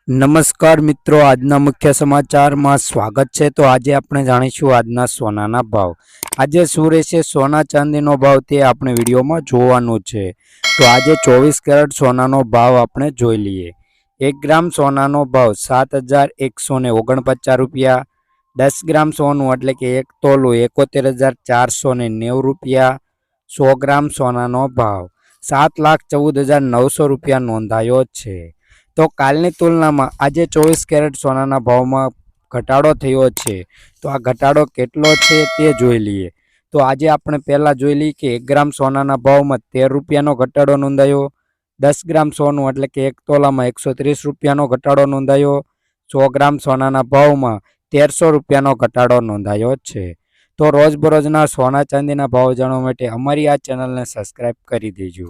નમસ્કાર મિત્રો, આજના મુખ્ય સમાચારમાં સ્વાગત છે। તો આજે આપણે જાણીશું આજના સોનાના ભાવ। આજે શું રહેશે સોના ચાંદીનો ભાવ તે આપણે વિડીયોમાં જોવાનું છે। તો આજે 24 કેરેટ સોનાનો ભાવ આપણે જોઈ લઈએ। 1 ગ્રામ સોનાનો ભાવ 7149 રૂપિયા। 10 ગ્રામ સોનું એટલે કે 1 તોલું 71,490 રૂપિયા। 100 ગ્રામ સોનાનો ભાવ 7,14,900 રૂપિયા નોંધાયો છે। તો કાલની તુલનામાં આજે 24 કેરેટ સોનાના ભાવમાં ઘટાડો થયો છે। તો આ ઘટાડો કેટલો છે તે જોઈ લઈએ। તો આજે આપણે પહેલાં જોઈ લઈએ કે 1 ગ્રામ સોનાના ભાવમાં 13 રૂપિયાનો ઘટાડો નોંધાયો। 10 ગ્રામ સોનું એટલે કે 1 તોલામાં 130 રૂપિયાનો ઘટાડો નોંધાયો। 100 ગ્રામ સોનાના ભાવમાં 1300 રૂપિયાનો ઘટાડો નોંધાયો છે। તો રોજબરોજના સોના ચાંદીના ભાવ જાણવા માટે અમારી આ ચેનલને સબસ્ક્રાઈબ કરી દેજો।